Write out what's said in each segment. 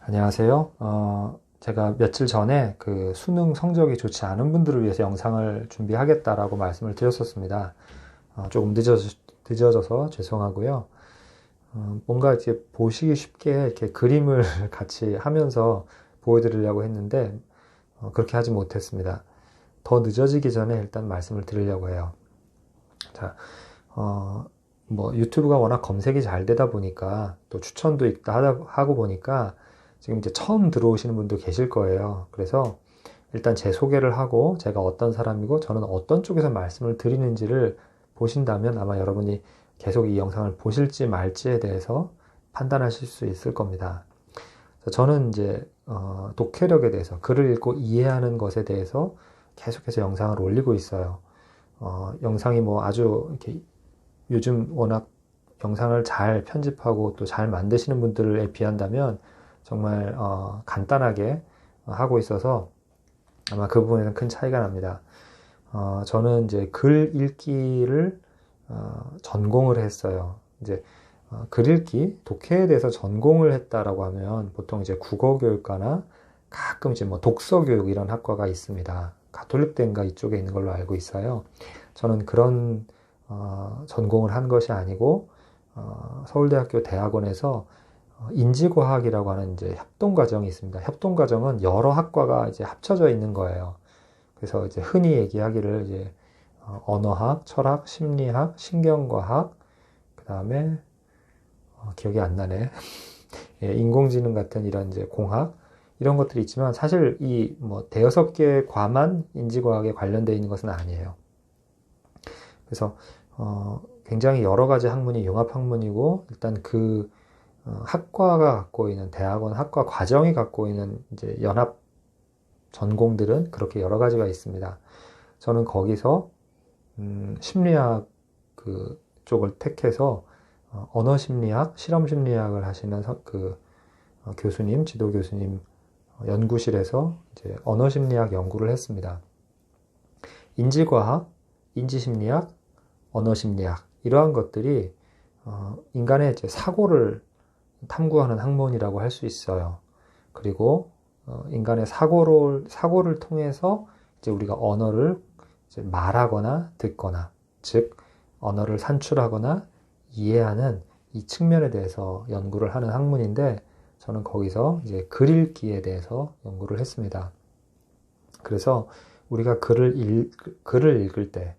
안녕하세요. 제가 며칠 전에 그 수능 성적이 좋지 않은 분들을 위해서 영상을 준비하겠다라고 말씀을 드렸었습니다. 조금 늦어져서 죄송하고요. 뭔가 이제 보시기 쉽게 이렇게 그림을 같이 하면서 보여드리려고 했는데, 그렇게 하지 못했습니다. 더 늦어지기 전에 일단 말씀을 드리려고 해요. 자, 뭐 유튜브가 워낙 검색이 잘 되다 보니까 또 추천도 있다 하고 보니까 지금 이제 처음 들어오시는 분도 계실 거예요. 그래서 일단 제 소개를 하고 제가 어떤 사람이고 저는 어떤 쪽에서 말씀을 드리는지를 보신다면 아마 여러분이 계속 이 영상을 보실지 말지에 대해서 판단하실 수 있을 겁니다. 저는 이제 독해력에 대해서 글을 읽고 이해하는 것에 대해서 계속해서 영상을 올리고 있어요. 영상이 뭐 아주 이렇게 요즘 워낙 영상을 잘 편집하고 또 잘 만드시는 분들에 비한다면 정말 간단하게 하고 있어서 아마 그 부분에는 큰 차이가 납니다. 저는 이제 글 읽기를 전공을 했어요. 이제 글 읽기, 독해에 대해서 전공을 했다라고 하면 보통 이제 국어교육과나 가끔 이제 뭐 독서교육 이런 학과가 있습니다. 가톨릭대인가 이쪽에 있는 걸로 알고 있어요. 저는 그런 전공을 한 것이 아니고 서울대학교 대학원에서 인지과학이라고 하는 이제 협동과정이 있습니다. 협동과정은 여러 학과가 이제 합쳐져 있는 거예요. 그래서 이제 흔히 얘기하기를 이제 언어학, 철학, 심리학, 신경과학, 그 다음에 기억이 안 나네. 예, 인공지능 같은 이런 이제 공학 이런 것들이 있지만 사실 이 뭐 대여섯 개의 과만 인지과학에 관련되어 있는 것은 아니에요. 그래서 굉장히 여러 가지 학문이 융합 학문이고 일단 그 학과가 갖고 있는 대학원 학과 과정이 갖고 있는 이제 연합 전공들은 그렇게 여러 가지가 있습니다. 저는 거기서 심리학 그 쪽을 택해서 언어 심리학, 실험 심리학을 하시는 교수님, 지도 교수님 연구실에서 이제 언어 심리학 연구를 했습니다. 인지과학, 인지심리학, 언어심리학 이러한 것들이 인간의 이제 사고를 탐구하는 학문이라고 할 수 있어요. 그리고 인간의 사고를 통해서 이제 우리가 언어를 이제 말하거나 듣거나, 즉 언어를 산출하거나 이해하는 이 측면에 대해서 연구를 하는 학문인데 저는 거기서 이제 글 읽기에 대해서 연구를 했습니다. 그래서 우리가 글을 읽을 때,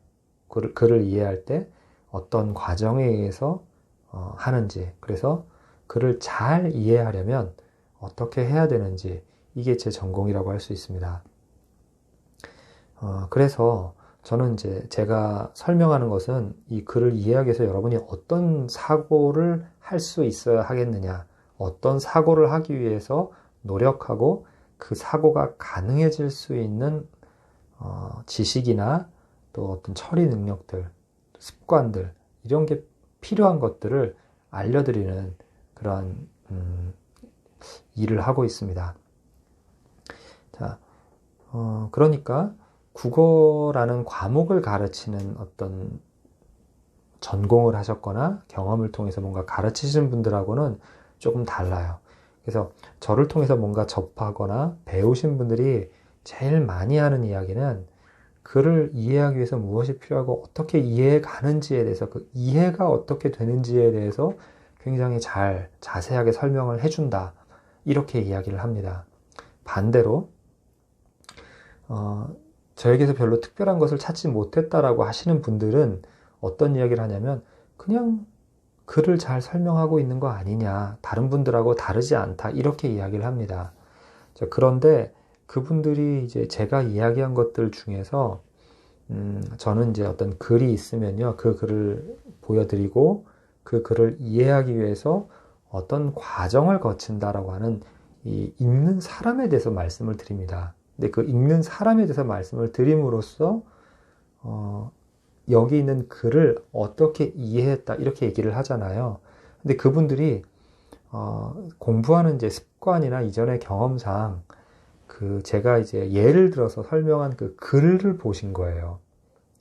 글을 이해할 때 어떤 과정에 의해서 하는지, 그래서 글을 잘 이해하려면 어떻게 해야 되는지, 이게 제 전공이라고 할 수 있습니다. 그래서 저는 이제 제가 설명하는 것은 이 글을 이해하기 위해서 여러분이 어떤 사고를 할 수 있어야 하겠느냐, 어떤 사고를 하기 위해서 노력하고 그 사고가 가능해질 수 있는 지식이나 또 어떤 처리 능력들, 습관들 이런 게 필요한 것들을 알려드리는 그런 일을 하고 있습니다. 자, 그러니까 국어라는 과목을 가르치는 어떤 전공을 하셨거나 경험을 통해서 뭔가 가르치시는 분들하고는 조금 달라요. 그래서 저를 통해서 뭔가 접하거나 배우신 분들이 제일 많이 하는 이야기는 글을 이해하기 위해서 무엇이 필요하고 어떻게 이해해 가는지에 대해서 그 이해가 어떻게 되는지에 대해서 굉장히 잘 자세하게 설명을 해준다. 이렇게 이야기를 합니다. 반대로 저에게서 별로 특별한 것을 찾지 못했다라고 하시는 분들은 어떤 이야기를 하냐면 그냥 글을 잘 설명하고 있는 거 아니냐, 다른 분들하고 다르지 않다 이렇게 이야기를 합니다. 그런데 그분들이 이제 제가 이야기한 것들 중에서 저는 이제 어떤 글이 있으면요, 그 글을 보여드리고 그 글을 이해하기 위해서 어떤 과정을 거친다라고 하는 이 읽는 사람에 대해서 말씀을 드립니다. 근데 그 읽는 사람에 대해서 말씀을 드림으로써 여기 있는 글을 어떻게 이해했다 이렇게 얘기를 하잖아요. 근데 그분들이 공부하는 이제 습관이나 이전의 경험상 제가 이제 예를 들어서 설명한 그 글을 보신 거예요.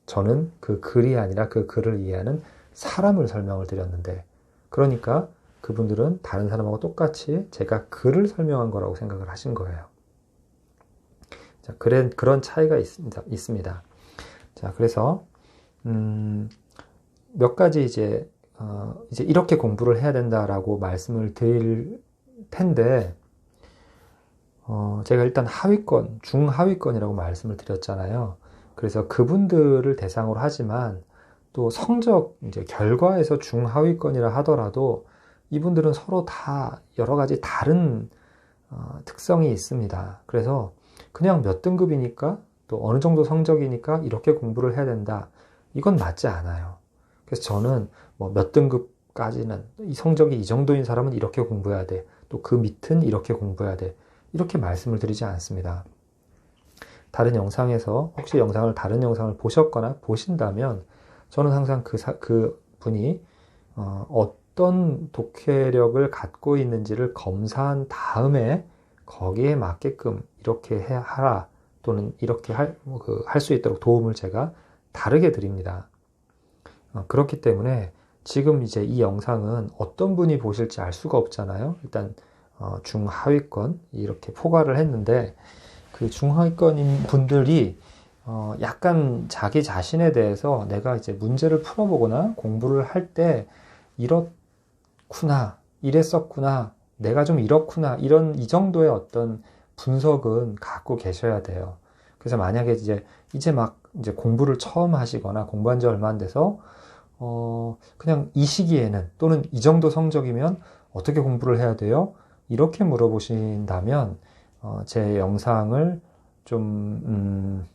저는 그 글이 아니라 그 글을 이해하는 사람을 설명을 드렸는데, 그러니까 그분들은 다른 사람하고 똑같이 제가 글을 설명한 거라고 생각을 하신 거예요. 자, 그런 차이가 있습니다. 자, 그래서 몇 가지 이제 이렇게 공부를 해야 된다라고 말씀을 드릴 텐데, 제가 일단 하위권, 중하위권이라고 말씀을 드렸잖아요. 그래서 그분들을 대상으로 하지만 또 성적 이제 결과에서 중하위권이라 하더라도 이분들은 서로 다 여러 가지 다른 특성이 있습니다. 그래서 그냥 몇 등급이니까 또 어느 정도 성적이니까 이렇게 공부를 해야 된다. 이건 맞지 않아요. 그래서 저는 뭐 몇 등급까지는 이 성적이 이 정도인 사람은 이렇게 공부해야 돼. 또 그 밑은 이렇게 공부해야 돼. 이렇게 말씀을 드리지 않습니다. 다른 영상에서 혹시 다른 영상을 보셨거나 보신다면 저는 항상 그 분이 어떤 독해력을 갖고 있는지를 검사한 다음에 거기에 맞게끔 이렇게 하라 또는 이렇게 할 수 있도록 도움을 제가 다르게 드립니다. 그렇기 때문에 지금 이제 이 영상은 어떤 분이 보실지 알 수가 없잖아요. 일단 중하위권 이렇게 포괄을 했는데 그 중하위권인 분들이 약간 자기 자신에 대해서 내가 이제 문제를 풀어보거나 공부를 할 때 이렇구나, 이랬었구나, 내가 좀 이렇구나, 이 정도의 어떤 분석은 갖고 계셔야 돼요. 그래서 만약에 이제 막 이제 공부를 처음 하시거나 공부한 지 얼마 안 돼서 그냥 이 시기에는 또는 이 정도 성적이면 어떻게 공부를 해야 돼요? 이렇게 물어보신다면 제 영상을 좀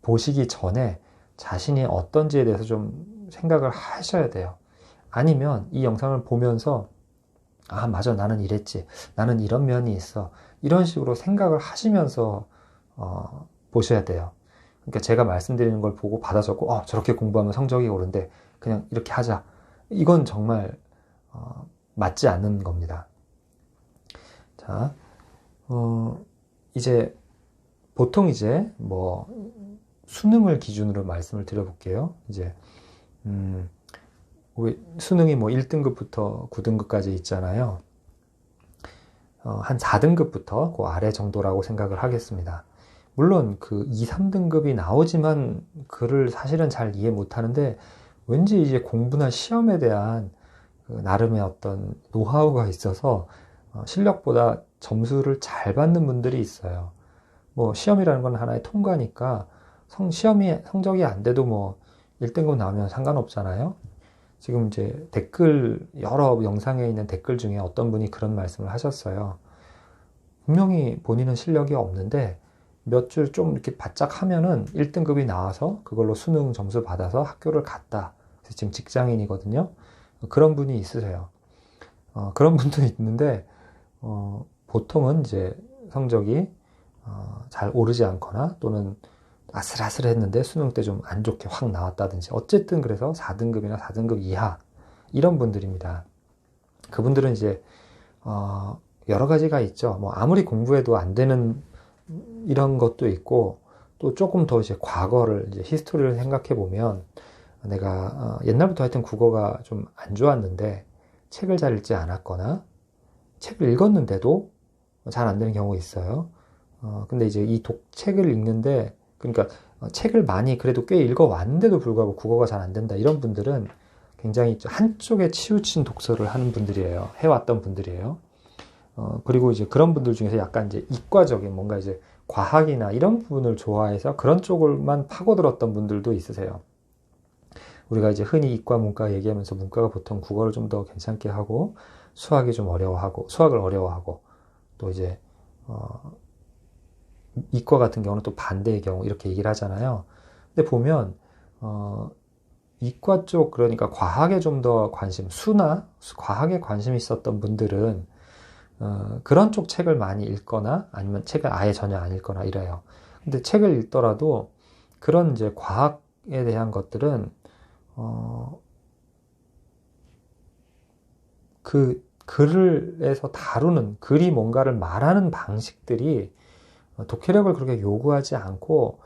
보시기 전에 자신이 어떤지에 대해서 좀 생각을 하셔야 돼요. 아니면 이 영상을 보면서 아, 맞아, 나는 이랬지, 나는 이런 면이 있어, 이런 식으로 생각을 하시면서 보셔야 돼요. 그러니까 제가 말씀드리는 걸 보고 받아 적고 저렇게 공부하면 성적이 오른데 그냥 이렇게 하자, 이건 정말 맞지 않는 겁니다. 자, 이제 보통 이제 뭐 수능을 기준으로 말씀을 드려볼게요. 이제 수능이 뭐 1등급부터 9등급까지 있잖아요. 한 4등급부터 그 아래 정도라고 생각을 하겠습니다. 물론 그 2, 3등급이 나오지만 그를 사실은 잘 이해 못하는데 왠지 이제 공부나 시험에 대한 그 나름의 어떤 노하우가 있어서 실력보다 점수를 잘 받는 분들이 있어요. 뭐 시험이라는 건 하나의 통과니까 성적이 안 돼도 뭐 1등급 나오면 상관없잖아요. 지금 이제 여러 영상에 있는 댓글 중에 어떤 분이 그런 말씀을 하셨어요. 분명히 본인은 실력이 없는데 몇 줄 좀 이렇게 바짝 하면은 1등급이 나와서 그걸로 수능 점수 받아서 학교를 갔다. 그래서 지금 직장인이거든요. 그런 분이 있으세요. 그런 분도 있는데 보통은 이제 성적이 잘 오르지 않거나 또는 아슬아슬했는데 수능 때 좀 안 좋게 확 나왔다든지 어쨌든 그래서 4등급이나 4등급 이하 이런 분들입니다. 그분들은 이제 여러 가지가 있죠. 뭐 아무리 공부해도 안 되는 이런 것도 있고 또 조금 더 이제 과거를 이제 히스토리를 생각해 보면 내가 옛날부터 하여튼 국어가 좀 안 좋았는데 책을 잘 읽지 않았거나 책을 읽었는데도 잘 안 되는 경우가 있어요. 근데 이제 책을 읽는데 그러니까 책을 많이 그래도 꽤 읽어왔는데도 불구하고 국어가 잘 안 된다. 이런 분들은 굉장히 한쪽에 치우친 독서를 하는 분들이에요. 해왔던 분들이에요. 그리고 이제 그런 분들 중에서 약간 이제 이과적인 뭔가 이제 과학이나 이런 부분을 좋아해서 그런 쪽을만 파고들었던 분들도 있으세요. 우리가 이제 흔히 이과, 문과 얘기하면서 문과가 보통 국어를 좀 더 괜찮게 하고 수학을 어려워하고 또 이제 이과 같은 경우는 또 반대의 경우 이렇게 얘기를 하잖아요. 근데 보면 이과 쪽 그러니까 과학에 좀 더 과학에 관심이 있었던 분들은 그런 쪽 책을 많이 읽거나 아니면 책을 아예 전혀 안 읽거나 이래요. 근데 책을 읽더라도 그런 이제 과학에 대한 것들은 그 글에서 다루는 글이 뭔가를 말하는 방식들이 독해력을 그렇게 요구하지 않고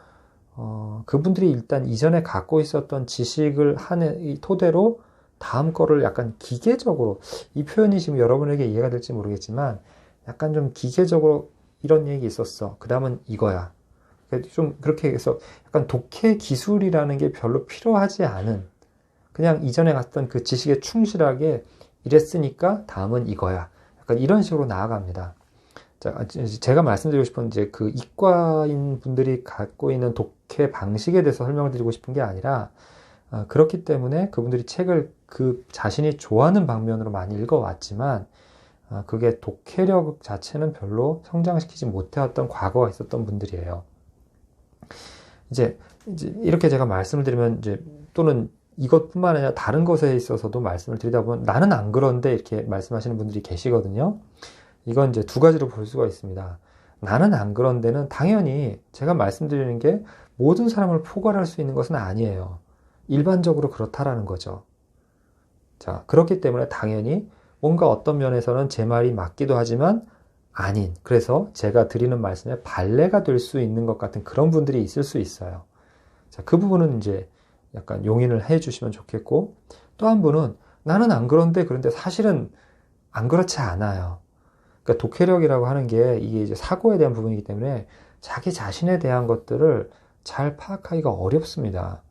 그분들이 일단 이전에 갖고 있었던 지식을 하는 이 토대로 다음 거를 약간 기계적으로, 이 표현이 지금 여러분에게 이해가 될지 모르겠지만 약간 좀 기계적으로 이런 얘기 있었어. 그 다음은 이거야. 좀 그렇게 해서 약간 독해 기술이라는 게 별로 필요하지 않은, 그냥 이전에 갔던 그 지식에 충실하게 이랬으니까 다음은 이거야. 약간 이런 식으로 나아갑니다. 자, 제가 말씀드리고 싶은 이제 그 이과인 분들이 갖고 있는 독해 방식에 대해서 설명을 드리고 싶은 게 아니라, 그렇기 때문에 그분들이 책을 그 자신이 좋아하는 방면으로 많이 읽어왔지만, 그게 독해력 자체는 별로 성장시키지 못해왔던 과거가 있었던 분들이에요. 이제 이렇게 제가 말씀을 드리면 또는 이것뿐만 아니라 다른 것에 있어서도 말씀을 드리다 보면 나는 안 그런데 이렇게 말씀하시는 분들이 계시거든요. 이건 이제 두 가지로 볼 수가 있습니다. 나는 안 그런데는 당연히 제가 말씀드리는 게 모든 사람을 포괄할 수 있는 것은 아니에요. 일반적으로 그렇다라는 거죠. 자, 그렇기 때문에 당연히 뭔가 어떤 면에서는 제 말이 맞기도 하지만 아닌, 그래서 제가 드리는 말씀에 발레가 될 수 있는 것 같은 그런 분들이 있을 수 있어요. 자, 그 부분은 이제 약간 용인을 해 주시면 좋겠고, 또 한 분은 나는 안 그런데 사실은 안 그렇지 않아요. 그러니까 독해력이라고 하는 게 이게 이제 사고에 대한 부분이기 때문에 자기 자신에 대한 것들을 잘 파악하기가 어렵습니다.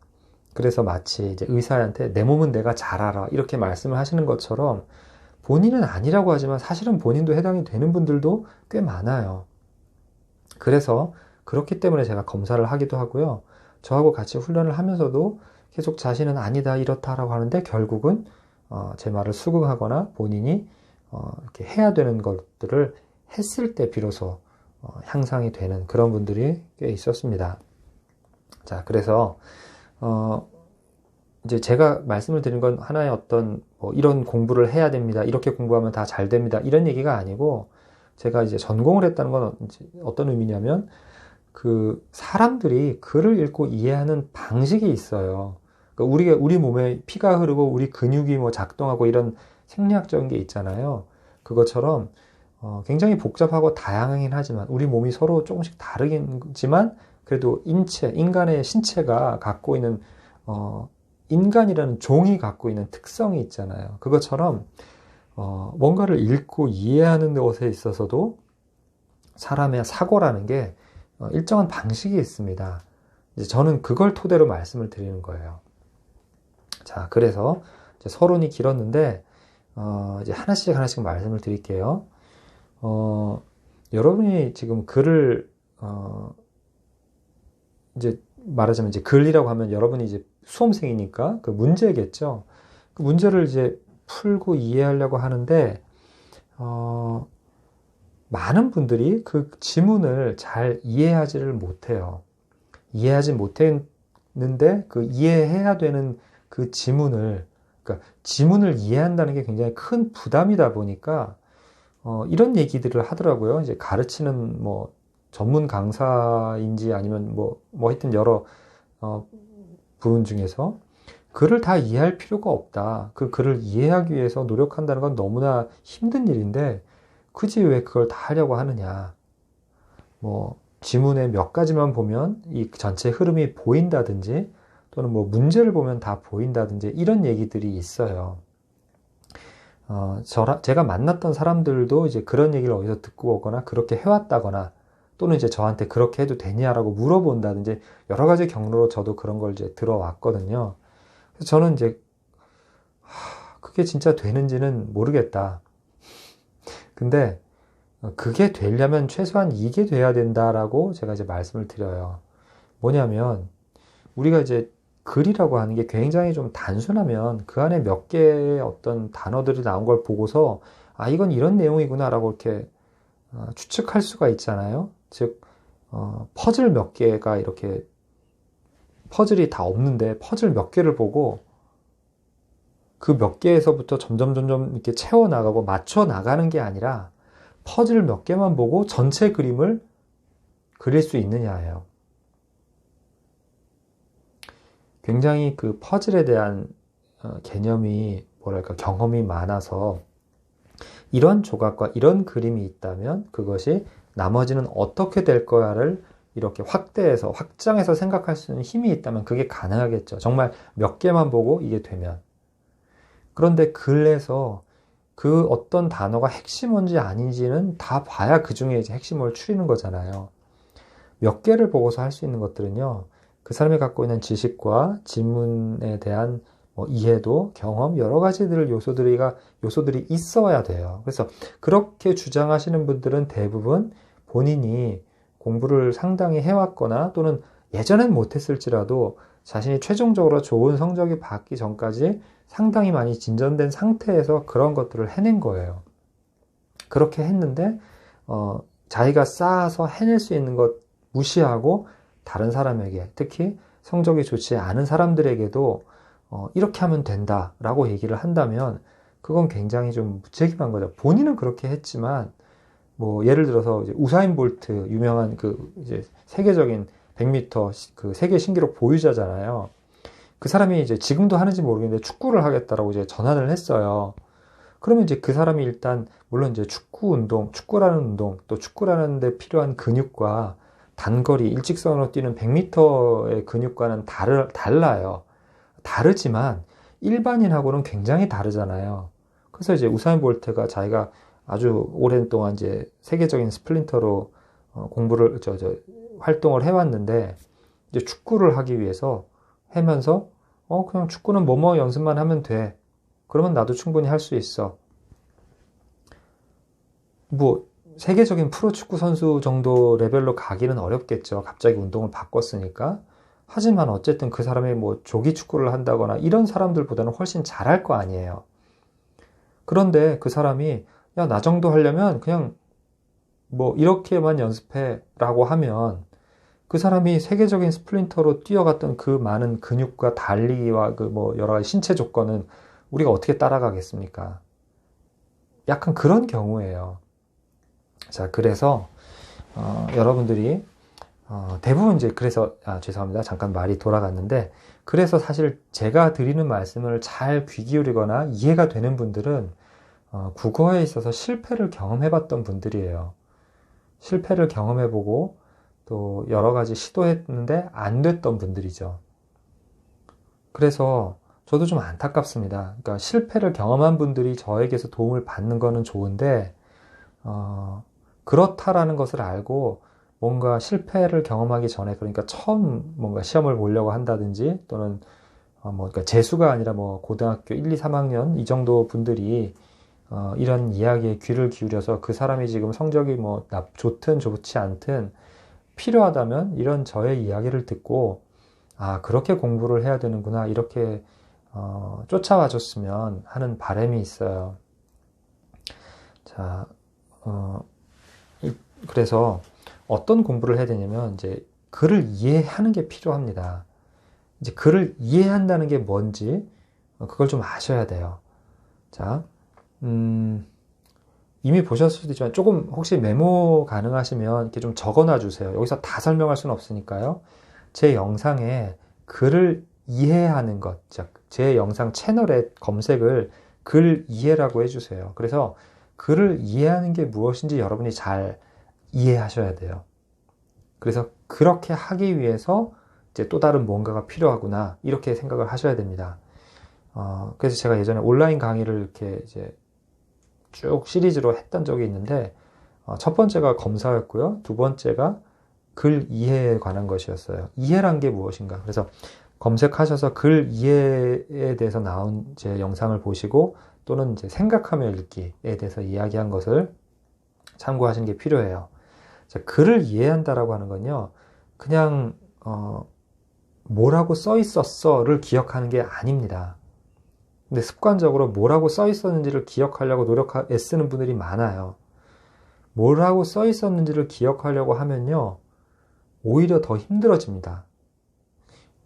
그래서 마치 이제 의사한테 내 몸은 내가 잘 알아 이렇게 말씀을 하시는 것처럼 본인은 아니라고 하지만 사실은 본인도 해당이 되는 분들도 꽤 많아요. 그래서 그렇기 때문에 제가 검사를 하기도 하고요. 저하고 같이 훈련을 하면서도 계속 자신은 아니다 이렇다라고 하는데 결국은 제 말을 수긍하거나 본인이 이렇게 해야 되는 것들을 했을 때 비로소 향상이 되는 그런 분들이 꽤 있었습니다. 자, 그래서 이제 제가 말씀을 드린 건 하나의 어떤 이런 공부를 해야 됩니다. 이렇게 공부하면 다 잘 됩니다. 이런 얘기가 아니고 제가 이제 전공을 했다는 건 어떤 의미냐면 그 사람들이 글을 읽고 이해하는 방식이 있어요. 그러니까 우리 몸에 피가 흐르고 우리 근육이 작동하고 이런 생리학적인 게 있잖아요. 그것처럼 굉장히 복잡하고 다양하긴 하지만 우리 몸이 서로 조금씩 다르지만 그래도 인간의 신체가 갖고 있는 인간이라는 종이 갖고 있는 특성이 있잖아요. 그것처럼 뭔가를 읽고 이해하는 것에 있어서도 사람의 사고라는 게 일정한 방식이 있습니다. 이제 저는 그걸 토대로 말씀을 드리는 거예요. 자, 그래서 이제 서론이 길었는데 이제 하나씩 말씀을 드릴게요. 여러분이 지금 글을 이제 말하자면 이제 글이라고 하면 여러분이 이제 수험생이니까 그 문제겠죠. 그 문제를 이제 풀고 이해하려고 하는데 많은 분들이 그 지문을 잘 이해하지를 못해요. 이해하지 못했는데 그 이해해야 되는 그 지문을, 그러니까 지문을 이해한다는 게 굉장히 큰 부담이다 보니까 이런 얘기들을 하더라고요. 이제 가르치는 전문 강사인지 아니면 하여튼 여러 부분 중에서 글을 다 이해할 필요가 없다. 그 글을 이해하기 위해서 노력한다는 건 너무나 힘든 일인데 굳이 왜 그걸 다 하려고 하느냐. 지문의 몇 가지만 보면 이 전체 흐름이 보인다든지 또는 문제를 보면 다 보인다든지 이런 얘기들이 있어요. 제가 만났던 사람들도 이제 그런 얘기를 어디서 듣고 오거나 그렇게 해왔다거나 또는 이제 저한테 그렇게 해도 되냐라고 물어본다든지 여러 가지 경로로 저도 그런 걸 이제 들어왔거든요. 그래서 저는 이제 그게 진짜 되는지는 모르겠다. 근데 그게 되려면 최소한 이게 돼야 된다라고 제가 이제 말씀을 드려요. 뭐냐면 우리가 이제 글이라고 하는 게 굉장히 좀 단순하면 그 안에 몇 개의 어떤 단어들이 나온 걸 보고서 이건 이런 내용이구나라고 이렇게 추측할 수가 있잖아요. 즉 퍼즐 몇 개가 이렇게 퍼즐이 다 없는데 퍼즐 몇 개를 보고 그 몇 개에서부터 점점 이렇게 채워나가고 맞춰나가는 게 아니라 퍼즐 몇 개만 보고 전체 그림을 그릴 수 있느냐예요. 굉장히 그 퍼즐에 대한 개념이 경험이 많아서 이런 조각과 이런 그림이 있다면 그것이 나머지는 어떻게 될 거야를 이렇게 확장해서 생각할 수 있는 힘이 있다면 그게 가능하겠죠. 정말 몇 개만 보고 이게 되면. 그런데 글에서 그 어떤 단어가 핵심인지 아닌지는 다 봐야 그 중에 이제 핵심을 추리는 거잖아요. 몇 개를 보고서 할 수 있는 것들은요, 그 사람이 갖고 있는 지식과 질문에 대한 뭐 이해도, 경험, 여러 가지들 요소들이 있어야 돼요. 그래서 그렇게 주장하시는 분들은 대부분 본인이 공부를 상당히 해왔거나 또는 예전엔 못했을지라도 자신이 최종적으로 좋은 성적이 받기 전까지 상당히 많이 진전된 상태에서 그런 것들을 해낸 거예요. 그렇게 했는데 자기가 쌓아서 해낼 수 있는 것 무시하고 다른 사람에게, 특히 성적이 좋지 않은 사람들에게도 이렇게 하면 된다라고 얘기를 한다면 그건 굉장히 좀 무책임한 거죠. 본인은 그렇게 했지만 뭐 예를 들어서 이제 우사인 볼트 유명한 그 이제 세계적인 100m 그 세계 신기록 보유자잖아요. 그 사람이 이제 지금도 하는지 모르겠는데 축구를 하겠다라고 이제 전환을 했어요. 그러면 이제 그 사람이 일단 물론 이제 축구라는 운동, 또 축구라는 데 필요한 근육과 단거리 일직선으로 뛰는 100m의 근육과는 달라요. 다르지만 일반인하고는 굉장히 다르잖아요. 그래서 이제 우사인 볼트가 자기가 아주 오랜 동안 이제 세계적인 스프린터로 공부를 활동을 해왔는데 이제 축구를 하기 위해서 하면서 그냥 축구는 뭐뭐 연습만 하면 돼. 그러면 나도 충분히 할 수 있어. 뭐 세계적인 프로축구 선수 정도 레벨로 가기는 어렵겠죠. 갑자기 운동을 바꿨으니까. 하지만 어쨌든 그 사람이 뭐 조기 축구를 한다거나 이런 사람들보다는 훨씬 잘할 거 아니에요. 그런데 그 사람이 야, 나 정도 하려면 그냥 뭐 이렇게만 연습해 라고 하면 그 사람이 세계적인 스프린터로 뛰어갔던 그 많은 근육과 달리기와 그 뭐 여러 가지 신체 조건은 우리가 어떻게 따라가겠습니까? 약간 그런 경우예요. 자, 그래서 여러분들이 대부분 이제 그래서 죄송합니다. 잠깐 말이 돌아갔는데 그래서 사실 제가 드리는 말씀을 잘 귀 기울이거나 이해가 되는 분들은 국어에 있어서 실패를 경험해봤던 분들이에요. 실패를 경험해보고 또 여러 가지 시도했는데 안 됐던 분들이죠. 그래서 저도 좀 안타깝습니다. 그러니까 실패를 경험한 분들이 저에게서 도움을 받는 거는 좋은데 그렇다라는 것을 알고 뭔가 실패를 경험하기 전에 그러니까 처음 뭔가 시험을 보려고 한다든지 또는 그러니까 재수가 아니라 뭐 고등학교 1, 2, 3학년 이 정도 분들이 이런 이야기에 귀를 기울여서 그 사람이 지금 성적이 뭐 좋든 좋지 않든 필요하다면 이런 저의 이야기를 듣고 그렇게 공부를 해야 되는구나 이렇게 쫓아와 줬으면 하는 바람이 있어요. 자, 그래서 어떤 공부를 해야 되냐면 이제 글을 이해하는 게 필요합니다. 이제 글을 이해한다는 게 뭔지 그걸 좀 아셔야 돼요. 자, 이미 보셨을 수도 있지만 조금 혹시 메모 가능하시면 이렇게 좀 적어놔 주세요. 여기서 다 설명할 수는 없으니까요. 제 영상에 글을 이해하는 것, 제 영상 채널에 검색을 글 이해라고 해주세요. 그래서 글을 이해하는 게 무엇인지 여러분이 잘 이해하셔야 돼요. 그래서 그렇게 하기 위해서 이제 또 다른 뭔가가 필요하구나 이렇게 생각을 하셔야 됩니다. 그래서 제가 예전에 온라인 강의를 이렇게 이제 쭉 시리즈로 했던 적이 있는데 첫 번째가 검사였고요. 두 번째가 글 이해에 관한 것이었어요. 이해란 게 무엇인가? 그래서 검색하셔서 글 이해에 대해서 나온 제 영상을 보시고 또는 이제 생각하며 읽기에 대해서 이야기한 것을 참고하시는 게 필요해요. 자, 글을 이해한다라고 하는 건요. 그냥 뭐라고 써 있었어를 기억하는 게 아닙니다. 근데 습관적으로 뭐라고 써 있었는지를 기억하려고 애쓰는 분들이 많아요. 뭐라고 써 있었는지를 기억하려고 하면요. 오히려 더 힘들어집니다.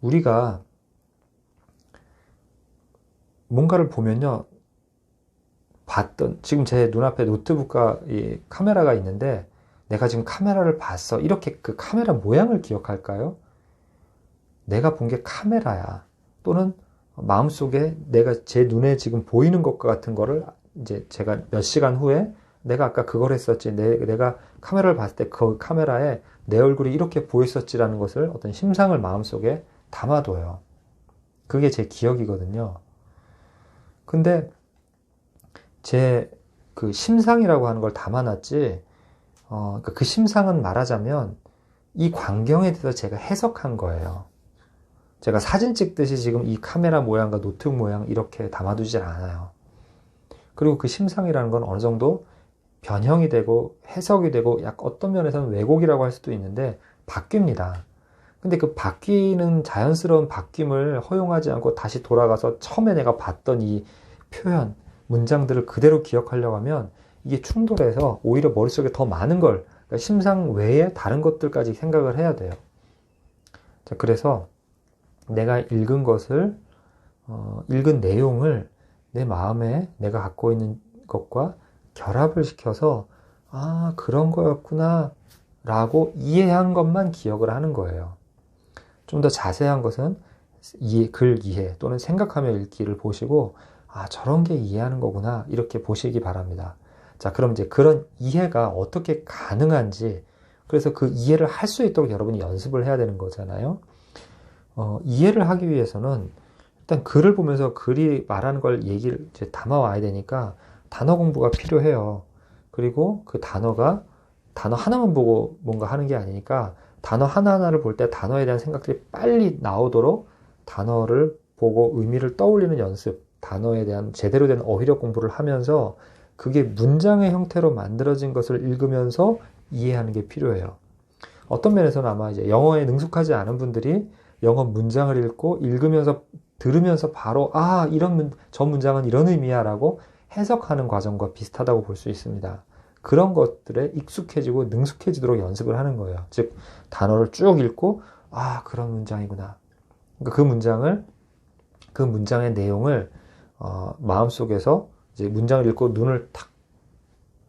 우리가 뭔가를 보면요. 지금 제 눈앞에 노트북과 이 카메라가 있는데 내가 지금 카메라를 봤어. 이렇게 그 카메라 모양을 기억할까요? 내가 본 게 카메라야. 또는 마음속에 제 눈에 지금 보이는 것과 같은 거를 이제 제가 몇 시간 후에 내가 아까 그걸 했었지. 내가 카메라를 봤을 때 그 카메라에 내 얼굴이 이렇게 보였었지라는 것을 어떤 심상을 마음속에 담아둬요. 그게 제 기억이거든요. 근데 제 그 심상이라고 하는 걸 담아놨지, 그 심상은 말하자면 이 광경에 대해서 제가 해석한 거예요. 제가 사진 찍듯이 지금 이 카메라 모양과 노트북 모양 이렇게 담아두질 않아요. 그리고 그 심상이라는 건 어느 정도 변형이 되고 해석이 되고 약 어떤 면에서는 왜곡이라고 할 수도 있는데 바뀝니다. 근데 그 바뀌는 자연스러운 바뀜을 허용하지 않고 다시 돌아가서 처음에 내가 봤던 이 표현, 문장들을 그대로 기억하려고 하면 이게 충돌해서 오히려 머릿속에 더 많은 걸, 그러니까 심상 외에 다른 것들까지 생각을 해야 돼요. 자, 그래서 내가 읽은 것을, 읽은 내용을 내 마음에 내가 갖고 있는 것과 결합을 시켜서, 아, 그런 거였구나 라고 이해한 것만 기억을 하는 거예요. 좀 더 자세한 것은 글 이해 또는 생각하며 읽기를 보시고, 아, 저런 게 이해하는 거구나 이렇게 보시기 바랍니다. 자, 그럼 이제 그런 이해가 어떻게 가능한지, 그래서 그 이해를 할 수 있도록 여러분이 연습을 해야 되는 거잖아요. 이해를 하기 위해서는 일단 글을 보면서 글이 말하는 걸 얘기를 이제 담아와야 되니까 단어 공부가 필요해요. 그리고 그 단어 하나만 보고 뭔가 하는 게 아니니까 단어 하나하나를 볼 때 단어에 대한 생각들이 빨리 나오도록 단어를 보고 의미를 떠올리는 연습, 단어에 대한 제대로 된 어휘력 공부를 하면서 그게 문장의 형태로 만들어진 것을 읽으면서 이해하는 게 필요해요. 어떤 면에서는 아마 이제 영어에 능숙하지 않은 분들이 영어 문장을 읽고 읽으면서 들으면서 바로 저 문장은 이런 의미야 라고 해석하는 과정과 비슷하다고 볼 수 있습니다. 그런 것들에 익숙해지고 능숙해지도록 연습을 하는 거예요. 즉 단어를 쭉 읽고 그런 문장이구나. 그러니까 그 문장의 내용을 마음속에서 이제 문장을 읽고 눈을 탁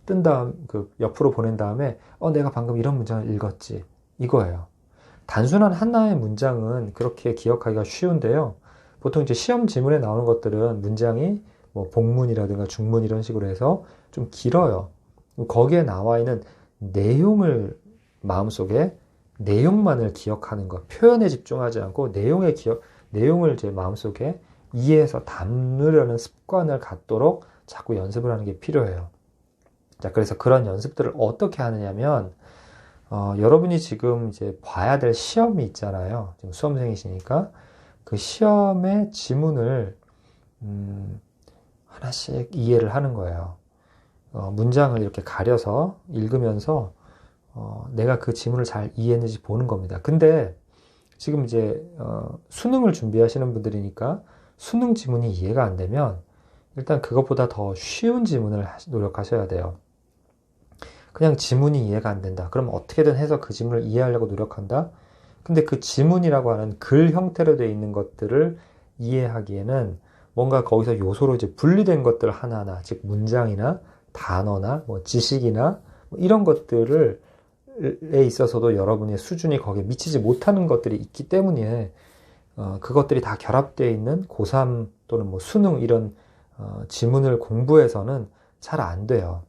뜬 다음 그 옆으로 보낸 다음에 내가 방금 이런 문장을 읽었지 이거예요. 단순한 하나의 문장은 그렇게 기억하기가 쉬운데요. 보통 이제 시험 지문에 나오는 것들은 문장이 뭐 복문이라든가 중문 이런 식으로 해서 좀 길어요. 거기에 나와 있는 내용을 마음속에 내용만을 기억하는 것, 표현에 집중하지 않고 내용을 제 마음속에 이해해서 담으려는 습관을 갖도록 자꾸 연습을 하는 게 필요해요. 자, 그래서 그런 연습들을 어떻게 하느냐면, 여러분이 지금 이제 봐야 될 시험이 있잖아요. 지금 수험생이시니까. 그 시험의 지문을, 하나씩 이해를 하는 거예요. 문장을 이렇게 가려서 읽으면서, 내가 그 지문을 잘 이해했는지 보는 겁니다. 근데 지금 이제, 수능을 준비하시는 분들이니까 수능 지문이 이해가 안 되면 일단 그것보다 더 쉬운 지문을 노력하셔야 돼요. 그냥 지문이 이해가 안 된다. 그럼 어떻게든 해서 그 지문을 이해하려고 노력한다. 근데 그 지문이라고 하는 글 형태로 되어 있는 것들을 이해하기에는 뭔가 거기서 요소로 이제 분리된 것들 하나하나, 즉 문장이나 단어나 뭐 지식이나 뭐 이런 것들에 있어서도 여러분의 수준이 거기에 미치지 못하는 것들이 있기 때문에 그것들이 다 결합되어 있는 고3 또는 뭐 수능 이런 지문을 공부해서는 잘 안 돼요.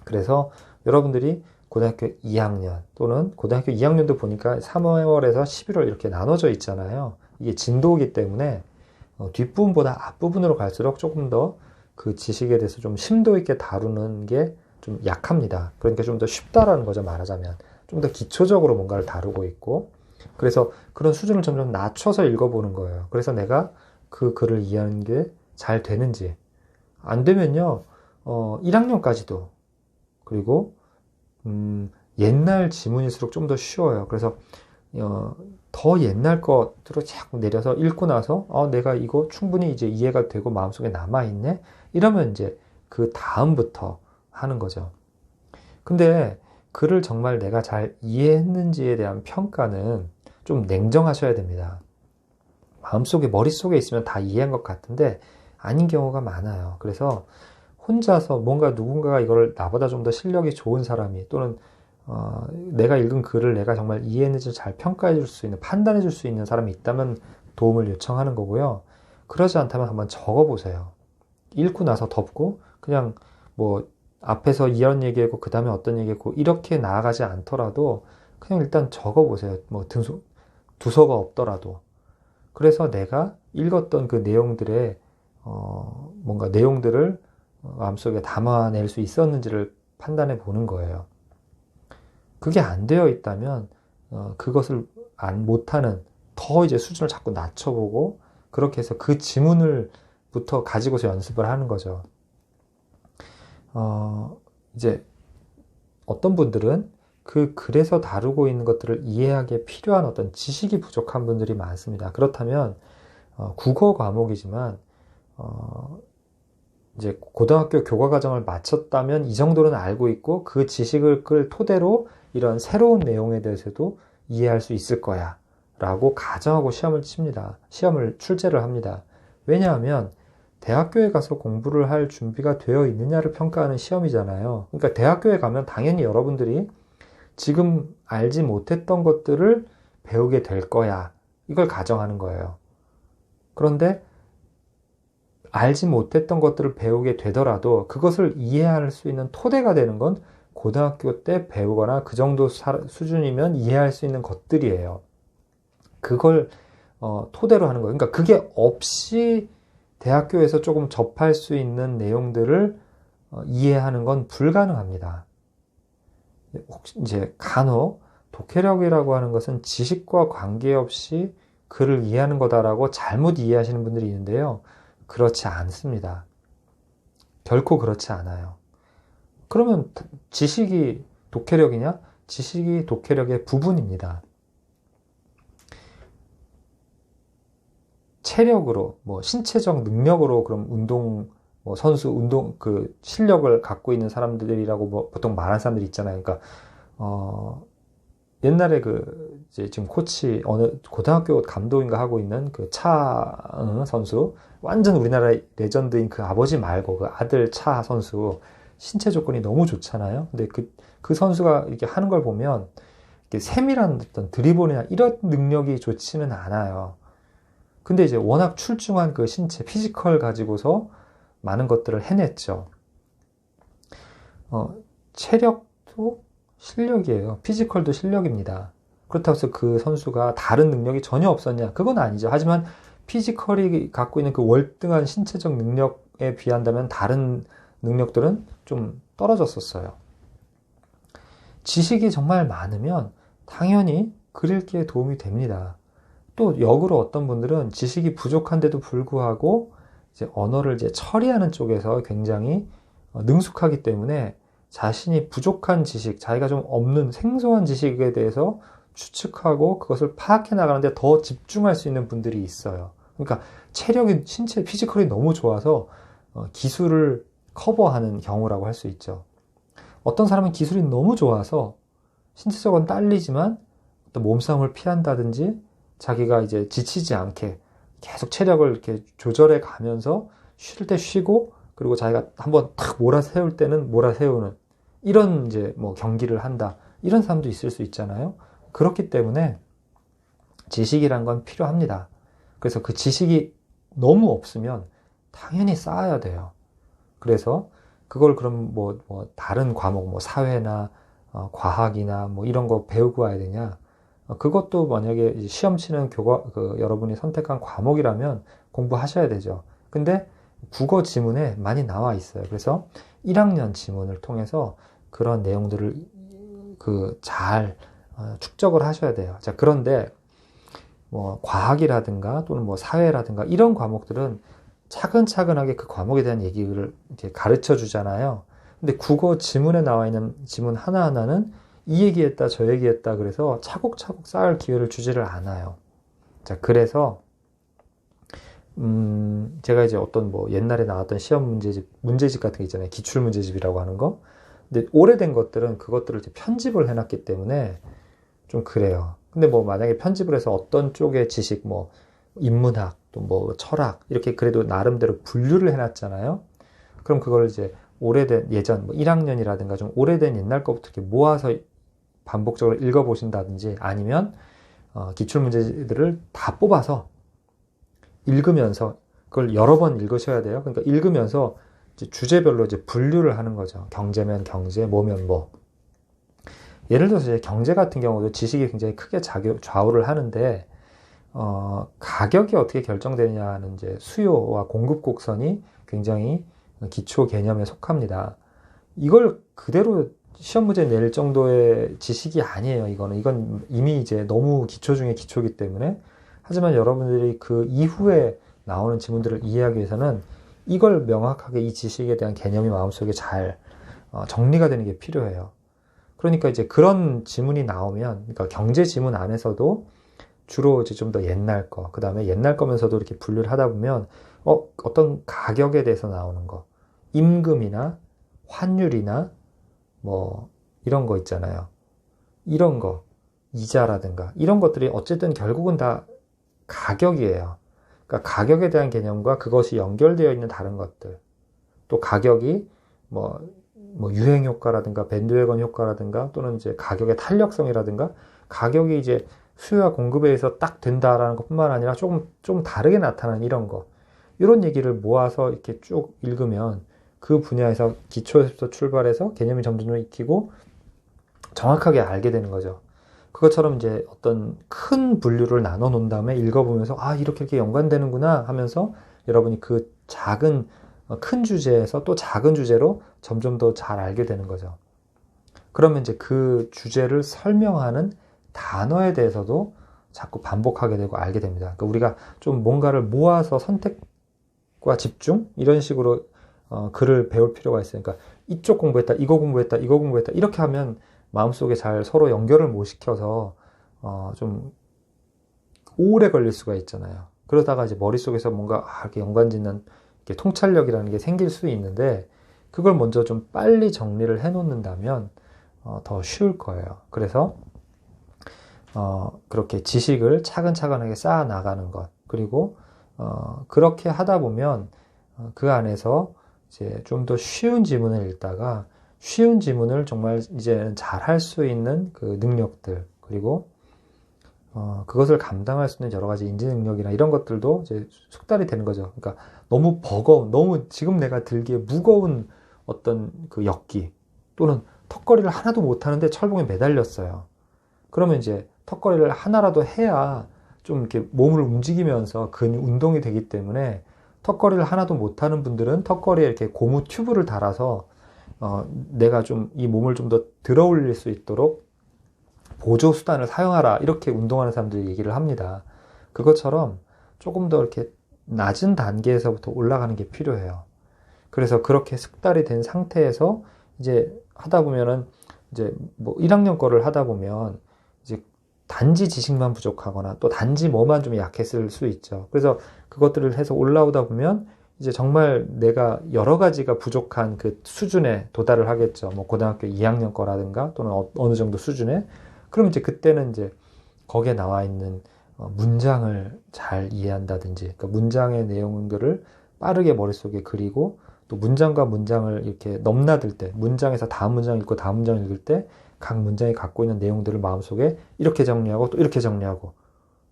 그래서 여러분들이 고등학교 2학년 또는 고등학교 2학년도 보니까 3월에서 11월 이렇게 나눠져 있잖아요. 이게 진도이기 때문에 뒷부분보다 앞부분으로 갈수록 조금 더 그 지식에 대해서 좀 심도 있게 다루는 게 좀 약합니다. 그러니까 좀 더 쉽다라는 거죠, 말하자면. 좀 더 기초적으로 뭔가를 다루고 있고, 그래서 그런 수준을 점점 낮춰서 읽어보는 거예요. 그래서 내가 그 글을 이해하는 게 잘 되는지. 안 되면요, 1학년까지도, 그리고 옛날 지문일수록 좀 더 쉬워요. 그래서 더 옛날 것으로 자꾸 내려서 읽고 나서 내가 이거 충분히 이제 이해가 되고 마음속에 남아있네? 이러면 이제 그 다음부터 하는 거죠. 근데 글을 정말 내가 잘 이해했는지에 대한 평가는 좀 냉정하셔야 됩니다. 마음속에, 머릿속에 있으면 다 이해한 것 같은데 아닌 경우가 많아요. 그래서 혼자서 뭔가 누군가가 이걸 나보다 좀 더 실력이 좋은 사람이 또는 내가 읽은 글을 내가 정말 이해했는지 잘 평가해 줄 수 있는, 판단해 줄 수 있는 사람이 있다면 도움을 요청하는 거고요. 그러지 않다면 한번 적어 보세요. 읽고 나서 덮고 그냥 뭐 앞에서 이런 얘기했고 그 다음에 어떤 얘기했고 이렇게 나아가지 않더라도 그냥 일단 적어 보세요. 뭐 두서가 없더라도. 그래서 내가 읽었던 그 내용들의 뭔가 내용들을 마음속에 담아낼 수 있었는지를 판단해 보는 거예요. 그게 안 되어 있다면 그것을 못하는, 더 이제 수준을 자꾸 낮춰보고 그렇게 해서 그 지문을부터 가지고서 연습을 하는 거죠. 이제 어떤 분들은 그 글에서 다루고 있는 것들을 이해하기에 필요한 어떤 지식이 부족한 분들이 많습니다. 그렇다면 국어 과목이지만 이제 고등학교 교과 과정을 마쳤다면 이 정도는 알고 있고 그 지식을 토대로 이런 새로운 내용에 대해서도 이해할 수 있을 거야 라고 가정하고 시험을 출제를 합니다. 왜냐하면 대학교에 가서 공부를 할 준비가 되어 있느냐를 평가하는 시험이잖아요. 그러니까 대학교에 가면 당연히 여러분들이 지금 알지 못했던 것들을 배우게 될 거야, 이걸 가정하는 거예요. 그런데 알지 못했던 것들을 배우게 되더라도 그것을 이해할 수 있는 토대가 되는 건 고등학교 때 배우거나 그 정도 수준이면 이해할 수 있는 것들이에요. 그걸 토대로 하는 거예요. 그러니까 그게 없이 대학교에서 조금 접할 수 있는 내용들을 이해하는 건 불가능합니다. 혹시 이제 간혹 독해력이라고 하는 것은 지식과 관계없이 글을 이해하는 거다라고 잘못 이해하시는 분들이 있는데요. 그렇지 않습니다. 결코 그렇지 않아요. 그러면 지식이 독해력이냐? 지식이 독해력의 부분입니다. 체력으로, 신체적 능력으로 그럼 선수 실력을 갖고 있는 사람들이라고 보통 말하는 사람들이 있잖아요. 그러니까, 옛날에 이제 지금 코치, 어느 고등학교 감독인가 하고 있는 그 선수, 완전 우리나라의 레전드인 그 아버지 말고 그 아들 차 선수, 신체 조건이 너무 좋잖아요. 근데 그 선수가 이렇게 하는 걸 보면, 이렇게 세밀한 어떤 드리블이나 이런 능력이 좋지는 않아요. 근데 이제 워낙 출중한 그 신체, 피지컬 가지고서 많은 것들을 해냈죠. 체력도 실력이에요. 피지컬도 실력입니다. 그렇다고 해서 그 선수가 다른 능력이 전혀 없었냐? 그건 아니죠. 하지만 피지컬이 갖고 있는 그 월등한 신체적 능력에 비한다면 다른 능력들은 좀 떨어졌었어요. 지식이 정말 많으면 당연히 글 읽기에 도움이 됩니다. 또 역으로 어떤 분들은 지식이 부족한데도 불구하고 이제 언어를 이제 처리하는 쪽에서 굉장히 능숙하기 때문에 자신이 부족한 지식, 자기가 좀 없는 생소한 지식에 대해서 추측하고 그것을 파악해 나가는데 더 집중할 수 있는 분들이 있어요. 그러니까 체력이, 신체 피지컬이 너무 좋아서 기술을 커버하는 경우라고 할 수 있죠. 어떤 사람은 기술이 너무 좋아서 신체적으로는 딸리지만 어떤 몸싸움을 피한다든지 자기가 이제 지치지 않게 계속 체력을 이렇게 조절해 가면서 쉴 때 쉬고, 그리고 자기가 한번 탁 몰아세울 때는 몰아세우는 이런 이제 경기를 한다. 이런 사람도 있을 수 있잖아요. 그렇기 때문에 지식이란 건 필요합니다. 그래서 그 지식이 너무 없으면 당연히 쌓아야 돼요. 그래서 그걸 그럼 다른 과목, 사회나 과학이나 이런 거 배우고 와야 되냐? 그것도 만약에 시험 치는 여러분이 선택한 과목이라면 공부하셔야 되죠. 근데 국어 지문에 많이 나와 있어요. 그래서 1학년 지문을 통해서 그런 내용들을 잘 축적을 하셔야 돼요. 자, 그런데 과학이라든가 또는 사회라든가 이런 과목들은 차근차근하게 그 과목에 대한 얘기를 이렇게 가르쳐 주잖아요. 근데 국어 지문에 나와 있는 지문 하나하나는 이 얘기했다, 저 얘기했다, 그래서 차곡차곡 쌓을 기회를 주지를 않아요. 자, 그래서, 제가 이제 어떤 옛날에 나왔던 시험 문제집 같은 게 있잖아요. 기출문제집이라고 하는 거. 근데 오래된 것들은 그것들을 이제 편집을 해놨기 때문에 좀 그래요. 근데 만약에 편집을 해서 어떤 쪽의 지식, 인문학, 또 철학, 이렇게 그래도 나름대로 분류를 해놨잖아요. 그럼 그걸 이제 오래된 예전 1학년이라든가 좀 오래된 옛날 거부터 이렇게 모아서 반복적으로 읽어보신다든지 아니면 기출문제들을 다 뽑아서 읽으면서 그걸 여러 번 읽으셔야 돼요. 그러니까 읽으면서 이제 주제별로 이제 분류를 하는 거죠. 경제면 경제, 뭐면 뭐. 예를 들어서 이제 경제 같은 경우도 지식이 굉장히 크게 좌우를 하는데 가격이 어떻게 결정되느냐는 이제 수요와 공급 곡선이 굉장히 기초 개념에 속합니다. 이걸 그대로 시험 문제 낼 정도의 지식이 아니에요. 이건 이미 이제 너무 기초 중에 기초이기 때문에. 하지만 여러분들이 그 이후에 나오는 지문들을 이해하기 위해서는 이걸 명확하게 이 지식에 대한 개념이 마음속에 잘 정리가 되는 게 필요해요. 그러니까 이제 그런 지문이 나오면, 그러니까 경제 지문 안에서도 주로 이제 좀 더 옛날 거, 그 다음에 옛날 거면서도 이렇게 분류를 하다 보면, 어떤 가격에 대해서 나오는 거, 임금이나 환율이나 뭐 이런 거 있잖아요. 이런 거, 이자라든가 이런 것들이 어쨌든 결국은 다 가격이에요. 그러니까 가격에 대한 개념과 그것이 연결되어 있는 다른 것들, 또 가격이 뭐 유행 효과라든가 밴드웨건 효과라든가 또는 이제 가격의 탄력성이라든가 가격이 이제 수요와 공급에 의해서 딱 된다라는 것뿐만 아니라 조금 다르게 나타나는 이런 거, 이런 얘기를 모아서 이렇게 쭉 읽으면 그 분야에서 기초에서 출발해서 개념이 점점 익히고 정확하게 알게 되는 거죠. 그것처럼 이제 어떤 큰 분류를 나눠 놓은 다음에 읽어보면서 이렇게 연관되는구나 하면서 여러분이 그 작은 큰 주제에서 또 작은 주제로 점점 더 잘 알게 되는 거죠. 그러면 이제 그 주제를 설명하는 단어에 대해서도 자꾸 반복하게 되고 알게 됩니다. 그러니까 우리가 좀 뭔가를 모아서 선택과 집중 이런 식으로 글을 배울 필요가 있어요. 그러니까 이쪽 공부했다, 이거 공부했다, 이거 공부했다 이렇게 하면 마음속에 잘 서로 연결을 못 시켜서 좀 오래 걸릴 수가 있잖아요. 그러다가 이제 머릿속에서 뭔가 이렇게 연관짓는 이렇게 통찰력이라는 게 생길 수 있는데 그걸 먼저 좀 빨리 정리를 해 놓는다면 더 쉬울 거예요. 그래서 그렇게 지식을 차근차근하게 쌓아 나가는 것, 그리고 그렇게 하다 보면 그 안에서 이제 좀 더 쉬운 지문을 읽다가 쉬운 지문을 정말 이제는 잘 할 수 있는 그 능력들, 그리고 그것을 감당할 수 있는 여러 가지 인지 능력이나 이런 것들도 이제 숙달이 되는 거죠. 그러니까 너무 버거운, 너무 지금 내가 들기에 무거운 어떤 그 역기 또는 턱걸이를 하나도 못 하는데 철봉에 매달렸어요. 그러면 이제 턱걸이를 하나라도 해야 좀 이렇게 몸을 움직이면서 근 운동이 되기 때문에 턱걸이를 하나도 못 하는 분들은 턱걸이에 이렇게 고무 튜브를 달아서 내가 좀 이 몸을 좀 더 들어 올릴 수 있도록 보조 수단을 사용하라 이렇게 운동하는 사람들이 얘기를 합니다. 그것처럼 조금 더 이렇게 낮은 단계에서부터 올라가는 게 필요해요. 그래서 그렇게 숙달이 된 상태에서 이제 하다 보면은 이제 뭐 1학년 거를 하다 보면 이제 단지 지식만 부족하거나 또 단지 뭐만 좀 약했을 수 있죠. 그래서 그것들을 해서 올라오다 보면 이제 정말 내가 여러 가지가 부족한 그 수준에 도달을 하겠죠. 뭐 고등학교 2학년 거라든가 또는 어느 정도 수준에. 그럼 이제 그때는 이제 거기에 나와 있는 문장을 잘 이해한다든지, 그러니까 문장의 내용들을 빠르게 머릿속에 그리고 또 문장과 문장을 이렇게 넘나들 때, 문장에서 다음 문장 읽고 다음 문장 읽을 때 각 문장이 갖고 있는 내용들을 마음속에 이렇게 정리하고 또 이렇게 정리하고,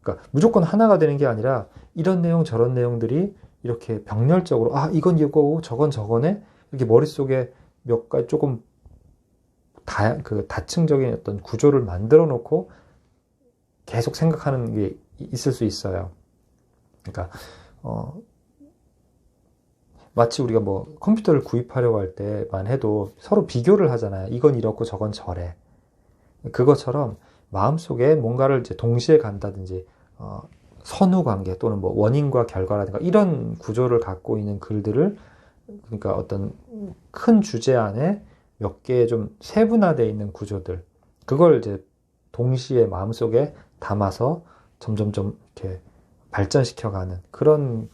그러니까 무조건 하나가 되는 게 아니라 이런 내용 저런 내용들이 이렇게 병렬적으로 이건 이거고 저건 저거네 이렇게 머릿속에 몇 가지 조금 다층적인 어떤 구조를 만들어 놓고 계속 생각하는 게 있을 수 있어요. 그러니까 마치 우리가 뭐 컴퓨터를 구입하려고 할 때만 해도 서로 비교를 하잖아요. 이건 이렇고 저건 저래. 그것처럼 마음속에 뭔가를 이제 동시에 간다든지 선후 관계 또는 뭐 원인과 결과라든가 이런 구조를 갖고 있는 글들을, 그러니까 어떤 큰 주제 안에 몇 개의 좀 세분화되어 있는 구조들, 그걸 이제 동시에 마음속에 담아서 점점점 이렇게 발전시켜가는 그런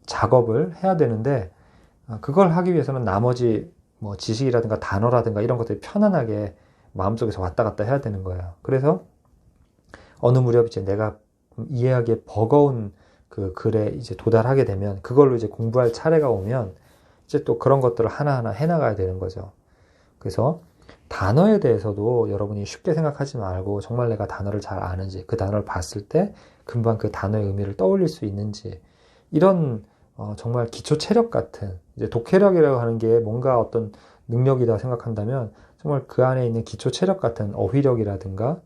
작업을 해야 되는데, 그걸 하기 위해서는 나머지 뭐 지식이라든가 단어라든가 이런 것들이 편안하게 마음속에서 왔다 갔다 해야 되는 거예요. 그래서 어느 무렵 이제 내가 이해하기에 버거운 그 글에 이제 도달하게 되면 그걸로 이제 공부할 차례가 오면 이제 또 그런 것들을 하나하나 해나가야 되는 거죠. 그래서 단어에 대해서도 여러분이 쉽게 생각하지 말고 정말 내가 단어를 잘 아는지, 그 단어를 봤을 때 금방 그 단어의 의미를 떠올릴 수 있는지, 이런 정말 기초 체력 같은, 이제 독해력이라고 하는 게 뭔가 어떤 능력이다 생각한다면 정말 그 안에 있는 기초 체력 같은 어휘력이라든가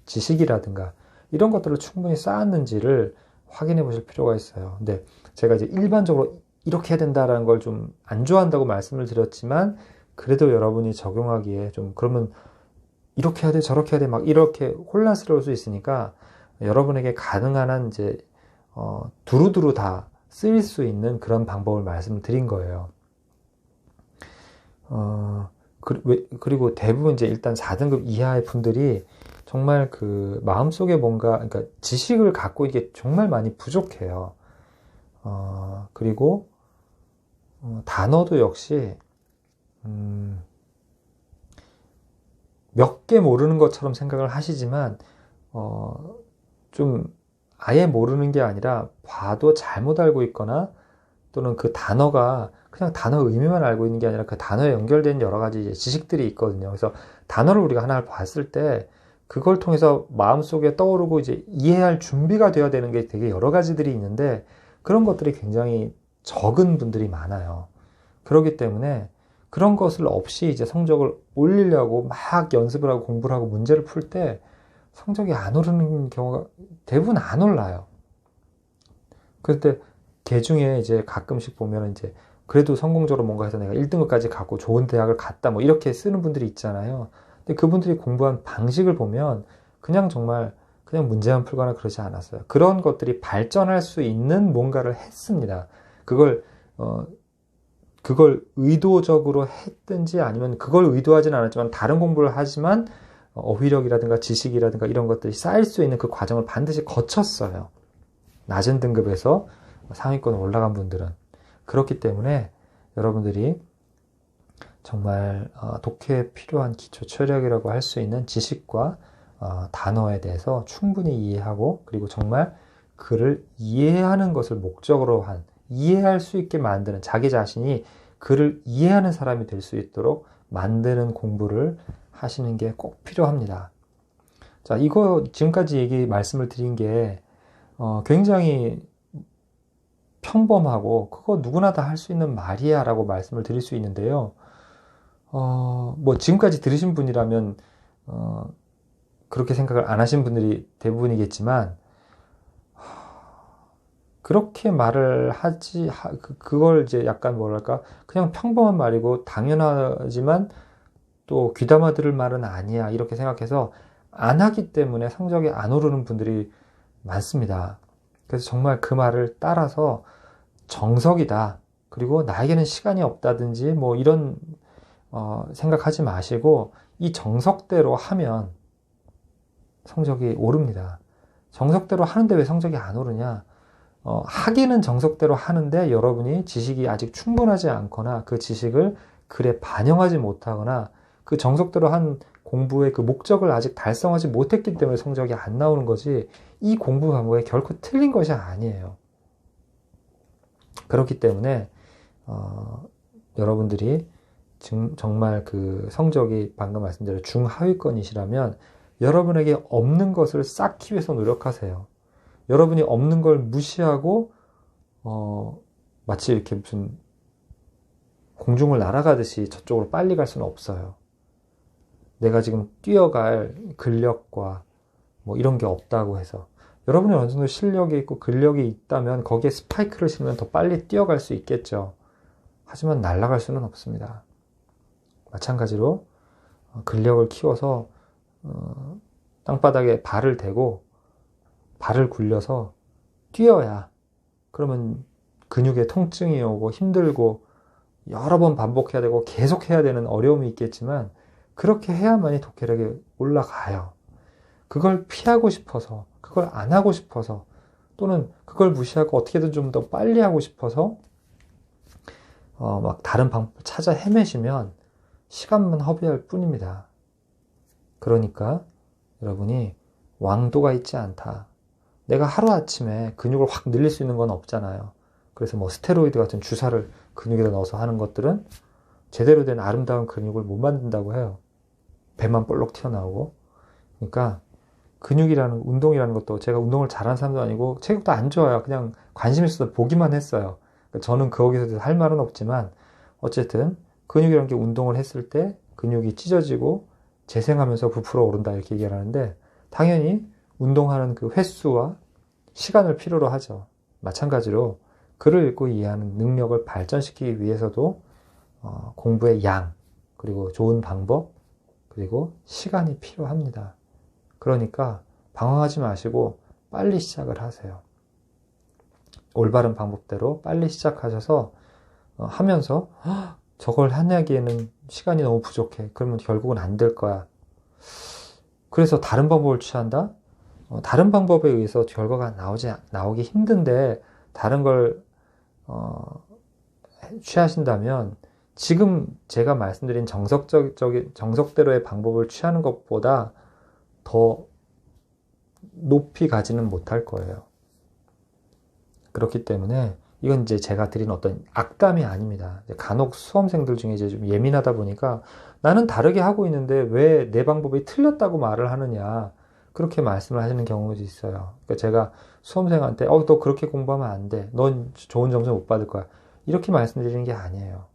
지식이라든가 이런 것들을 충분히 쌓았는지를 확인해 보실 필요가 있어요. 근데 제가 이제 일반적으로 이렇게 해야 된다라는 걸 좀 안 좋아한다고 말씀을 드렸지만, 그래도 여러분이 적용하기에 좀, 그러면 이렇게 해야 돼, 저렇게 해야 돼, 막 이렇게 혼란스러울 수 있으니까, 여러분에게 가능한 한 이제, 두루두루 다 쓰일 수 있는 그런 방법을 말씀을 드린 거예요. 그리고 대부분 이제 일단 4등급 이하의 분들이 정말 그 마음속에 뭔가, 그러니까 지식을 갖고 이게 정말 많이 부족해요. 그리고 단어도 역시 몇 개 모르는 것처럼 생각을 하시지만 좀 아예 모르는 게 아니라 봐도 잘못 알고 있거나, 또는 그 단어가 그냥 단어 의미만 알고 있는 게 아니라 그 단어에 연결된 여러 가지 지식들이 있거든요. 그래서 단어를 우리가 하나를 봤을 때 그걸 통해서 마음속에 떠오르고 이제 이해할 준비가 되어야 되는 게 되게 여러 가지들이 있는데, 그런 것들이 굉장히 적은 분들이 많아요. 그렇기 때문에 그런 것을 없이 이제 성적을 올리려고 막 연습을 하고 공부를 하고 문제를 풀 때 성적이 안 오르는 경우가 대부분 안 올라요. 그때 개 중에 이제 가끔씩 보면 이제 그래도 성공적으로 뭔가 해서 내가 1등급까지 가고 좋은 대학을 갔다 뭐 이렇게 쓰는 분들이 있잖아요. 근데 그분들이 공부한 방식을 보면 그냥 정말 그냥 문제만 풀거나 그러지 않았어요. 그런 것들이 발전할 수 있는 뭔가를 했습니다. 그걸 의도적으로 했든지 아니면 그걸 의도하진 않았지만 다른 공부를 하지만 어휘력이라든가 지식이라든가 이런 것들이 쌓일 수 있는 그 과정을 반드시 거쳤어요. 낮은 등급에서 상위권 올라간 분들은. 그렇기 때문에 여러분들이 정말 독해에 필요한 기초 체력이라고 할 수 있는 지식과 단어에 대해서 충분히 이해하고, 그리고 정말 글을 이해하는 것을 목적으로 한, 이해할 수 있게 만드는, 자기 자신이 글을 이해하는 사람이 될 수 있도록 만드는 공부를 하시는 게 꼭 필요합니다. 자, 이거 지금까지 말씀을 드린 게 굉장히 평범하고 그거 누구나 다 할 수 있는 말이야 라고 말씀을 드릴 수 있는데요. 뭐 지금까지 들으신 분이라면 그렇게 생각을 안 하신 분들이 대부분이겠지만, 그렇게 말을 그걸 이제 약간 뭐랄까, 그냥 평범한 말이고 당연하지만 또 귀담아 들을 말은 아니야 이렇게 생각해서 안 하기 때문에 성적이 안 오르는 분들이 많습니다. 그래서 정말 그 말을 따라서 정석이다, 그리고 나에게는 시간이 없다든지 뭐 이런 생각하지 마시고, 이 정석대로 하면 성적이 오릅니다. 정석대로 하는데 왜 성적이 안 오르냐? 하기는 정석대로 하는데 여러분이 지식이 아직 충분하지 않거나 그 지식을 글에 반영하지 못하거나 그 정석대로 한 공부의 그 목적을 아직 달성하지 못했기 때문에 성적이 안 나오는 거지, 이 공부 방법에 결코 틀린 것이 아니에요. 그렇기 때문에 여러분들이 정말 그 성적이 방금 말씀드린 중하위권이시라면 여러분에게 없는 것을 쌓기 위해서 노력하세요. 여러분이 없는 걸 무시하고 마치 이렇게 무슨 공중을 날아가듯이 저쪽으로 빨리 갈 수는 없어요. 내가 지금 뛰어갈 근력과 뭐 이런 게 없다고 해서, 여러분이 어느 정도 실력이 있고 근력이 있다면 거기에 스파이크를 신으면 더 빨리 뛰어갈 수 있겠죠. 하지만 날아갈 수는 없습니다. 마찬가지로 근력을 키워서 땅바닥에 발을 대고 발을 굴려서 뛰어야, 그러면 근육에 통증이 오고 힘들고 여러 번 반복해야 되고 계속 해야 되는 어려움이 있겠지만, 그렇게 해야만이 독해력이 올라가요. 그걸 피하고 싶어서, 그걸 안 하고 싶어서, 또는 그걸 무시하고 어떻게든 좀 더 빨리 하고 싶어서 막 다른 방법을 찾아 헤매시면 시간만 허비할 뿐입니다. 그러니까 여러분이 왕도가 있지 않다. 내가 하루아침에 근육을 확 늘릴 수 있는 건 없잖아요. 그래서 뭐 스테로이드 같은 주사를 근육에다 넣어서 하는 것들은 제대로 된 아름다운 근육을 못 만든다고 해요. 배만 볼록 튀어나오고. 그러니까 근육이라는, 운동이라는 것도, 제가 운동을 잘하는 사람도 아니고 체격도 안 좋아요. 그냥 관심 있어서 보기만 했어요. 저는 거기서 할 말은 없지만 어쨌든 근육이라는 게 운동을 했을 때 근육이 찢어지고 재생하면서 부풀어 오른다 이렇게 얘기를 하는데, 당연히 운동하는 그 횟수와 시간을 필요로 하죠. 마찬가지로 글을 읽고 이해하는 능력을 발전시키기 위해서도 공부의 양, 그리고 좋은 방법, 그리고 시간이 필요합니다. 그러니까 방황하지 마시고 빨리 시작을 하세요. 올바른 방법대로 빨리 시작하셔서 하면서 저걸 하기에는 시간이 너무 부족해. 그러면 결국은 안 될 거야. 그래서 다른 방법을 취한다? 다른 방법에 의해서 결과가 나오기 힘든데 다른 걸 취하신다면 지금 제가 말씀드린 정석대로의 방법을 취하는 것보다 더 높이 가지는 못할 거예요. 그렇기 때문에 이건 이제 제가 드린 어떤 악담이 아닙니다. 간혹 수험생들 중에 이제 좀 예민하다 보니까 나는 다르게 하고 있는데 왜 내 방법이 틀렸다고 말을 하느냐, 그렇게 말씀을 하시는 경우도 있어요. 그러니까 제가 수험생한테 너 그렇게 공부하면 안 돼. 넌 좋은 점수 못 받을 거야. 이렇게 말씀드리는 게 아니에요.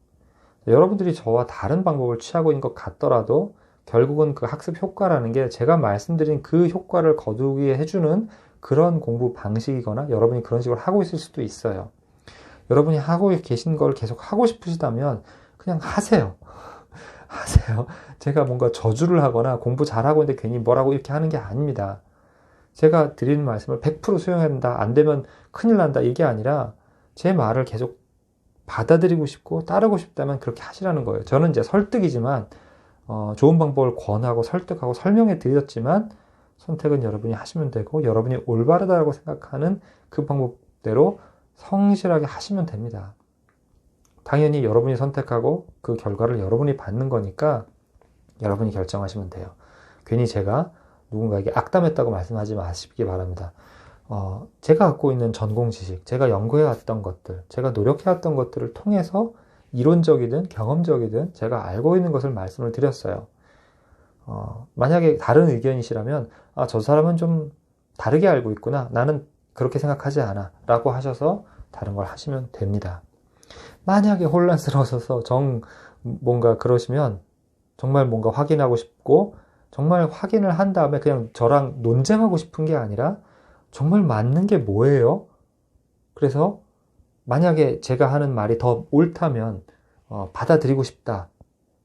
여러분들이 저와 다른 방법을 취하고 있는 것 같더라도 결국은 그 학습 효과라는 게 제가 말씀드린 그 효과를 거두게 해주는 그런 공부 방식이거나 여러분이 그런 식으로 하고 있을 수도 있어요. 여러분이 하고 계신 걸 계속 하고 싶으시다면 그냥 하세요. 하세요. 제가 뭔가 저주를 하거나 공부 잘하고 있는데 괜히 뭐라고 이렇게 하는 게 아닙니다. 제가 드리는 말씀을 100% 수용해야 된다, 안 되면 큰일 난다, 이게 아니라 제 말을 계속 받아들이고 싶고 따르고 싶다면 그렇게 하시라는 거예요. 저는 이제 설득이지만 좋은 방법을 권하고 설득하고 설명해 드렸지만 선택은 여러분이 하시면 되고 여러분이 올바르다고 생각하는 그 방법대로 성실하게 하시면 됩니다. 당연히 여러분이 선택하고 그 결과를 여러분이 받는 거니까 여러분이 결정하시면 돼요. 괜히 제가 누군가에게 악담했다고 말씀하지 마시기 바랍니다. 제가 갖고 있는 전공 지식, 제가 연구해왔던 것들, 제가 노력해왔던 것들을 통해서 이론적이든 경험적이든 제가 알고 있는 것을 말씀을 드렸어요. 만약에 다른 의견이시라면 저 사람은 좀 다르게 알고 있구나, 나는 그렇게 생각하지 않아 라고 하셔서 다른 걸 하시면 됩니다. 만약에 혼란스러워서 뭔가 그러시면 정말 뭔가 확인하고 싶고 정말 확인을 한 다음에 그냥 저랑 논쟁하고 싶은 게 아니라 정말 맞는 게 뭐예요? 그래서 만약에 제가 하는 말이 더 옳다면 받아들이고 싶다.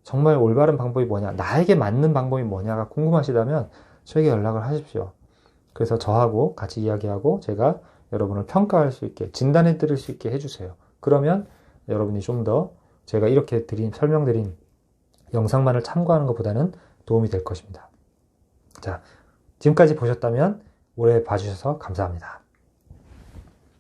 정말 올바른 방법이 뭐냐, 나에게 맞는 방법이 뭐냐가 궁금하시다면 저에게 연락을 하십시오. 그래서 저하고 같이 이야기하고 제가 여러분을 평가할 수 있게, 진단해 드릴 수 있게 해주세요. 그러면 여러분이 좀 더 제가 이렇게 설명드린 영상만을 참고하는 것보다는 도움이 될 것입니다. 자, 지금까지 보셨다면 오래 봐주셔서 감사합니다.